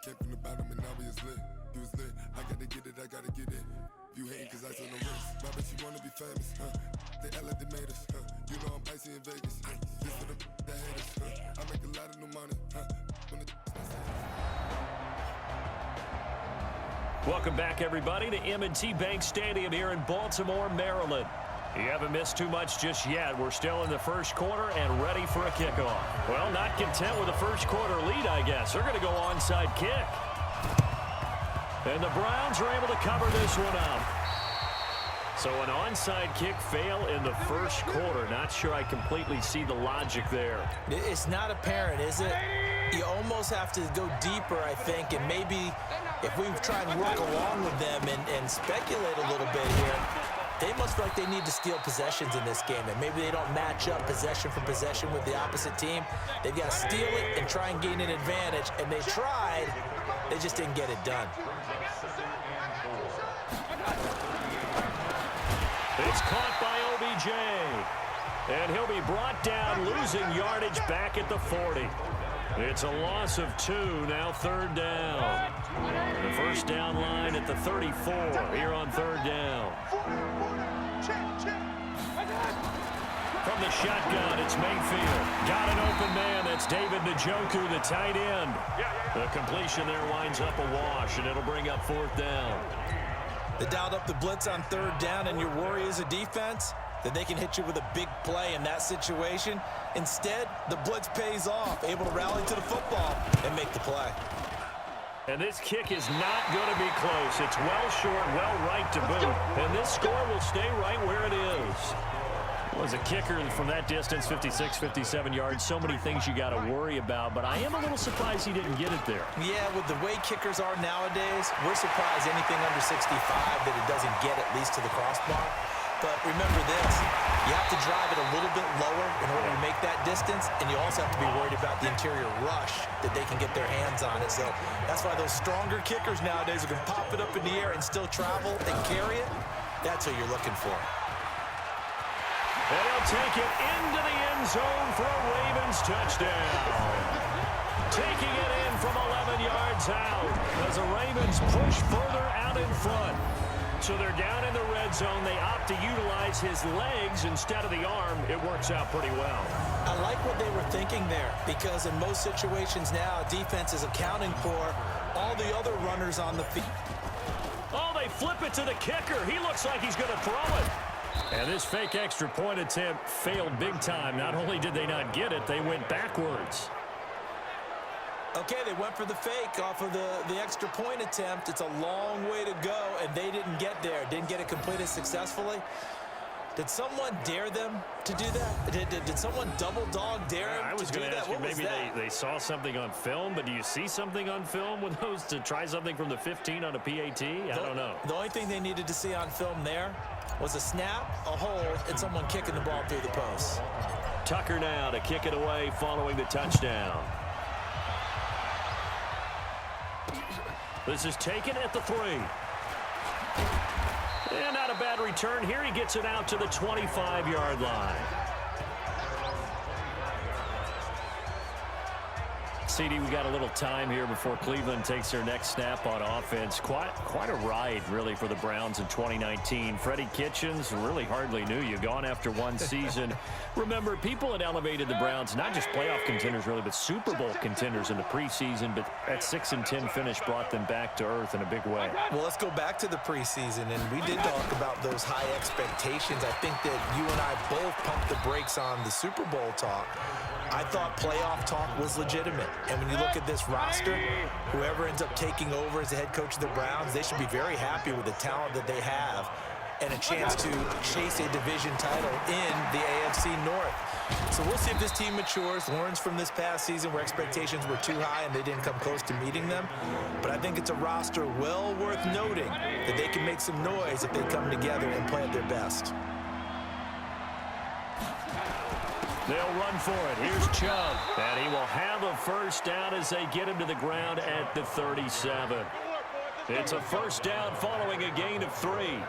came from the bottom and now we is lit. You was lit, I gotta get it, I gotta get it. You hating cause I said no risk. I bet you wanna be famous, huh? They act like they made us, huh? You know I'm icy in Vegas, this for the that hate us, huh? I make a lot of new money, huh? When the Welcome back, everybody, to M&T Bank Stadium here in Baltimore, Maryland. You haven't missed too much just yet. We're still in the first quarter and ready for a kickoff. Well, not content with a first quarter lead, I guess. They're going to go onside kick. And the Browns are able to cover this one up. So an onside kick fail in the first quarter. Not sure I completely see the logic there. It's not apparent, is it? You almost have to go deeper, I think, and maybe if we try and work along with them and speculate a little bit here, they must feel like they need to steal possessions in this game, and maybe they don't match up possession for possession with the opposite team. They've got to steal it and try and gain an advantage, and they tried. They just didn't get it done. It's caught by OBJ, and he'll be brought down, losing yardage back at the 40. It's a loss of 2, now third down. The first down line at the 34 here on third down. From the shotgun, it's Mayfield. Got an open man. That's David Njoku, the tight end. The completion there winds up a wash, and it'll bring up fourth down. They dialed up the blitz on third down, and your worry as a defense that they can hit you with a big play in that situation. Instead, the blitz pays off, able to rally to the football and make the play. And this kick is not going to be close. It's well short, well right to boot. And this score will stay right where it is. Well, as a kicker from that distance, 56, 57 yards, so many things you got to worry about. But I am a little surprised he didn't get it there. Yeah, with the way kickers are nowadays, we're surprised anything under 65 that it doesn't get at least to the crossbar. But remember this, you have to drive it a little bit lower in order to make that distance, and you also have to be worried about the interior rush that they can get their hands on it. So that's why those stronger kickers nowadays are going to pop it up in the air and still travel and carry it. That's what you're looking for. And he'll take it into the end zone for a Ravens touchdown. Taking it in from 11 yards out as the Ravens push further out in front. So they're down in the red zone. They opt to utilize his legs instead of the arm. It works out pretty well. I like what they were thinking there, because in most situations now, defense is accounting for all the other runners on the field. Oh, they flip it to the kicker. He looks like he's going to throw it. And this fake extra point attempt failed big time. Not only did they not get it, they went backwards. Okay, they went for the fake off of the extra point attempt. It's a long way to go, and they didn't get there. Didn't get it completed successfully. Did someone dare them to do that? Did someone double dog dare them to do that? I was going to ask you, maybe they saw something on film, but do you see something on film with those to try something from the 15 on a PAT? I don't know. The only thing they needed to see on film there was a snap, a hold, and someone kicking the ball through the post. Tucker now to kick it away following the touchdown. This is taken at the 3. And not a bad return here. He gets it out to the 25-yard line. CD, we got a little time here before Cleveland takes their next snap on offense. Quite a ride, really, for the Browns in 2019. Freddie Kitchens really hardly knew you. Gone after one season. Remember, people had elevated the Browns, not just playoff contenders, really, but Super Bowl contenders in the preseason. But that 6-10 finish brought them back to earth in a big way. Well, let's go back to the preseason, and we did talk about those high expectations. I think that you and I both pumped the brakes on the Super Bowl talk. I thought playoff talk was legitimate. And when you look at this roster, whoever ends up taking over as the head coach of the Browns, they should be very happy with the talent that they have and a chance to chase a division title in the AFC North. So we'll see if this team matures, learns from this past season where expectations were too high and they didn't come close to meeting them. But I think it's a roster well worth noting that they can make some noise if they come together and play at their best. They'll run for it. Here's Chubb. And he will have a first down as they get him to the ground at the 37. It's a first down following a gain of 3.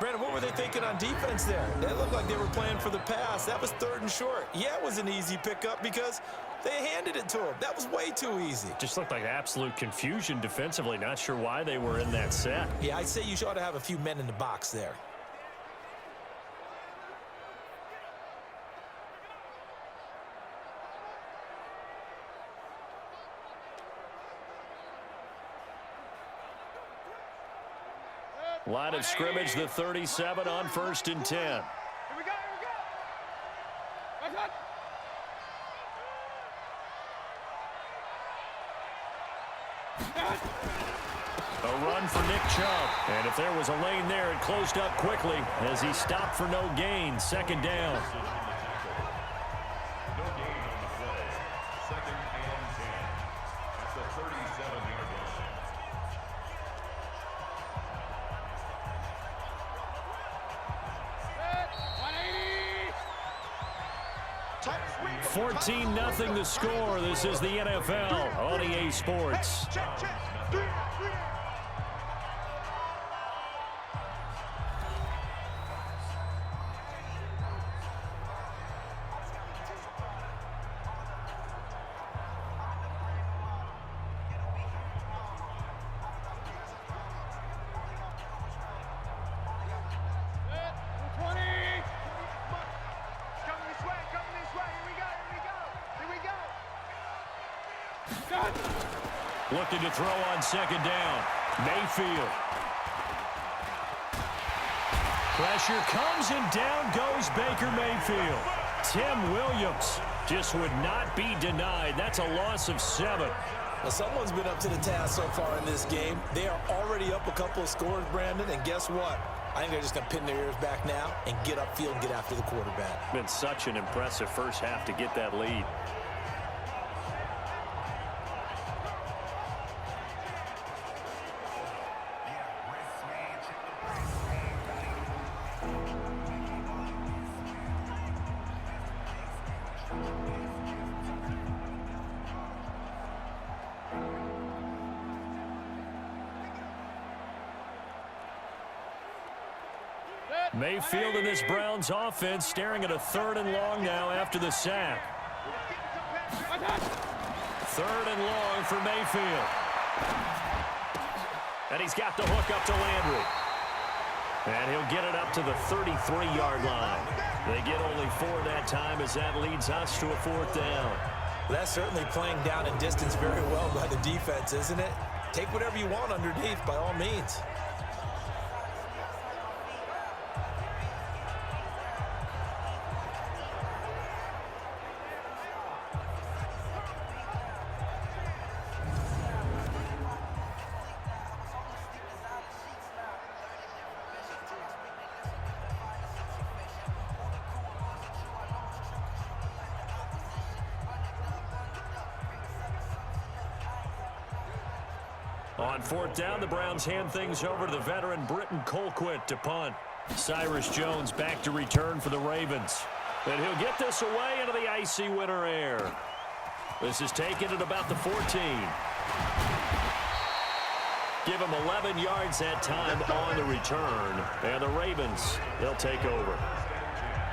Brandon, what were they thinking on defense there? That looked like they were playing for the pass. That was 3rd and short. Yeah, it was an easy pickup because They handed it to him. That was way too easy. Just looked like absolute confusion defensively. Not sure why they were in that set. Yeah, I'd say you ought to have a few men in the box there. Line of scrimmage, the 37 on 1st and 10. Here we go, Watch out. A run for Nick Chubb. And if there was a lane there, it closed up quickly as he stopped for no gain. 2nd down. 14-0 the score. This is the NFL on EA Sports. Looking to throw on 2nd down. Mayfield. Pressure comes and down goes Baker Mayfield. Tim Williams just would not be denied. That's a loss of 7. Well, someone's been up to the task so far in this game. They are already up a couple of scores, Brandon, and guess what? I think they're just going to pin their ears back now and get upfield and get after the quarterback. Been such an impressive first half to get that lead. Mayfield in this Browns offense staring at a 3rd and long now after the sack. 3rd and long for Mayfield. And he's got the hook up to Landry. And he'll get it up to the 33-yard line. They get only 4 that time as that leads us to a 4th down. That's certainly playing down in distance very well by the defense, isn't it? Take whatever you want underneath by all means. On 4th down, the Browns hand things over to the veteran Britton Colquitt to punt. Cyrus Jones back to return for the Ravens. And he'll get this away into the icy winter air. This is taken at about the 14. Give him 11 yards that time on the return. And the Ravens, they'll take over.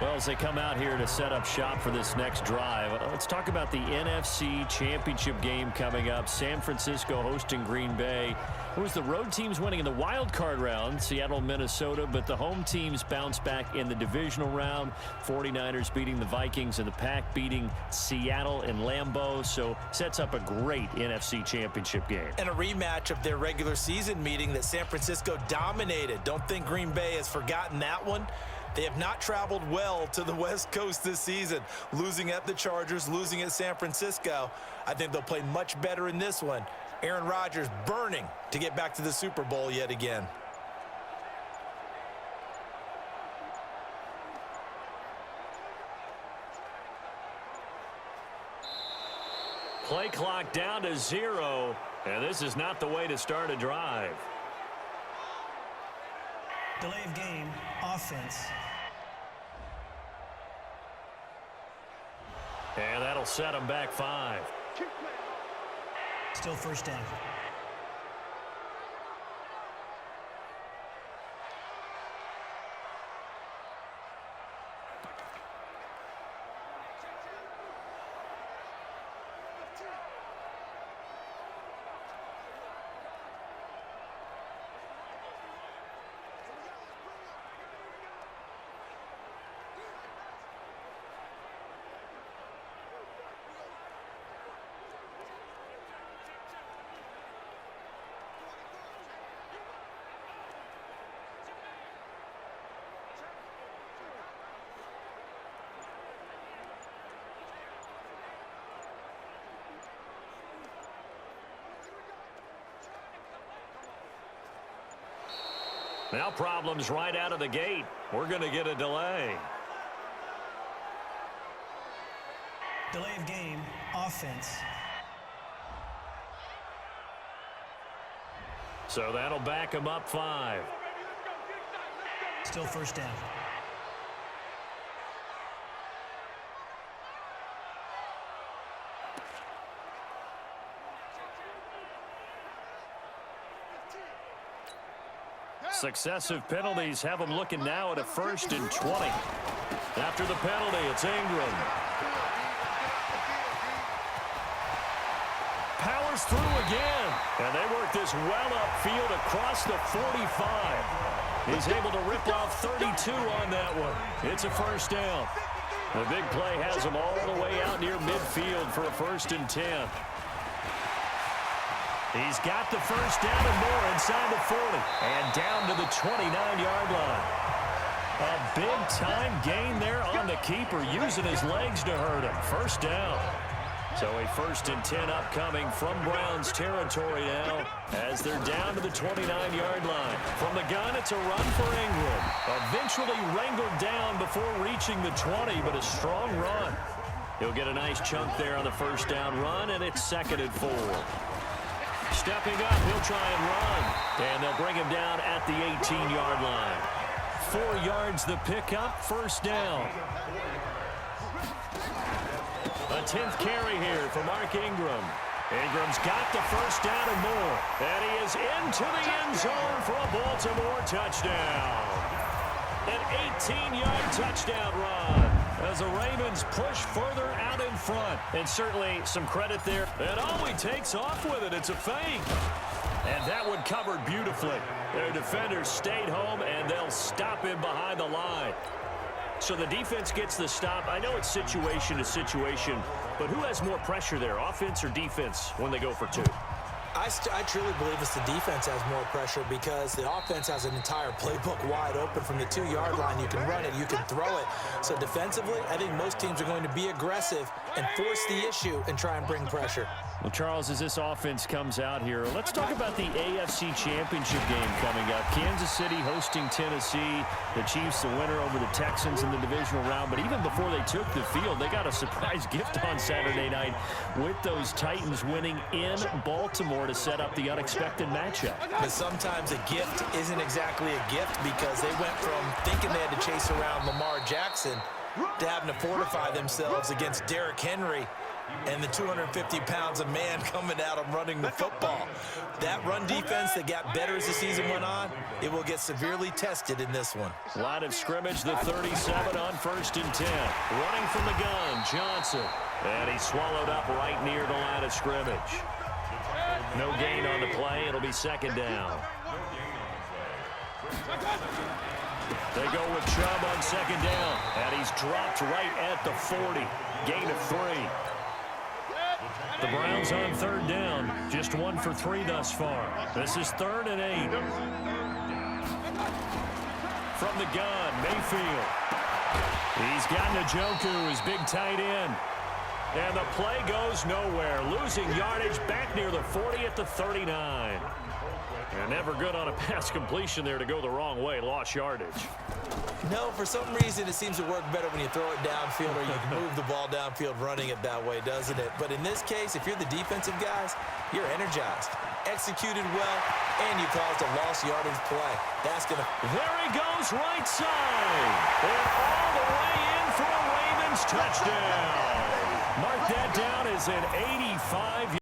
Well, as they come out here to set up shop for this next drive, let's talk about the NFC Championship game coming up. San Francisco hosting Green Bay. It was the road teams winning in the wild card round, Seattle, Minnesota, but the home teams bounced back in the divisional round. 49ers beating the Vikings and the Pack beating Seattle in Lambeau. So sets up a great NFC Championship game. And a rematch of their regular season meeting that San Francisco dominated. Don't think Green Bay has forgotten that one. They have not traveled well to the West Coast this season, losing at the Chargers, losing at San Francisco. I think they'll play much better in this one. Aaron Rodgers burning to get back to the Super Bowl yet again. Play clock down to 0, and this is not the way to start a drive. Delay of game, offense. And that'll set them back 5. Still 1st down. Now problems right out of the gate. We're going to get a delay. Delay of game, offense. So that'll back him up 5. Still first down. Successive penalties have them looking now at a 1st and 20. After the penalty, it's Ingram. Powers through again. And they work this well upfield across the 45. He's able to rip off 32 on that one. It's a 1st down. The big play has him all the way out near midfield for a 1st and 10. He's got the 1st down and more inside the 40. And down to the 29-yard line. A big-time gain there on the keeper, using his legs to hurt him. 1st down. So a 1st and 10 upcoming from Browns territory now as they're down to the 29-yard line. From the gun, it's a run for Ingram. Eventually wrangled down before reaching the 20, but a strong run. He'll get a nice chunk there on the 1st down run, and it's 2nd and 4. Stepping up, he'll try and run. And they'll bring him down at the 18-yard line. 4 yards the pickup, 1st down. A 10th carry here for Mark Ingram. Ingram's got the 1st down and more. And he is into the end zone for a Baltimore touchdown. An 18-yard touchdown run as the Ravens push further out in front. And certainly some credit there. And oh, he takes off with it. It's a fake. And that one covered beautifully. Their defenders stayed home, and they'll stop him behind the line. So the defense gets the stop. I know it's situation to situation, but who has more pressure there, offense or defense, when they go for 2? I truly believe it's the defense has more pressure because the offense has an entire playbook wide open from the 2-yard line. You can run it, you can throw it. So defensively, I think most teams are going to be aggressive and force the issue and try and bring pressure. Well, Charles, as this offense comes out here, let's talk about the AFC Championship game coming up. Kansas City hosting Tennessee. The Chiefs the winner over the Texans in the divisional round. But even before they took the field, they got a surprise gift on Saturday night with those Titans winning in Baltimore to set up the unexpected matchup. But sometimes a gift isn't exactly a gift because they went from thinking they had to chase around Lamar Jackson to having to fortify themselves against Derrick Henry and the 250 pounds of man coming at him running the football. That run defense that got better as the season went on, it will get severely tested in this one. Line of scrimmage, the 37 on 1st and 10. Running from the gun, Johnson. And he's swallowed up right near the line of scrimmage. No gain on the play. It'll be 2nd down. They go with Chubb on 2nd down. And he's dropped right at the 40. Gain of 3. The Browns on 3rd down. Just 1 for 3 thus far. This is 3rd and 8. From the gun, Mayfield. He's got Njoku, his big tight end. And the play goes nowhere. Losing yardage back near the 40 at the 39. And never good on a pass completion there to go the wrong way. Lost yardage. No, for some reason it seems to work better when you throw it downfield or you can move the ball downfield running it that way, doesn't it? But in this case, if you're the defensive guys, you're energized, executed well, and you caused a lost yardage play. That's going to... There he goes right side. And all the way in for a Ravens touchdown. Mark that down as an 85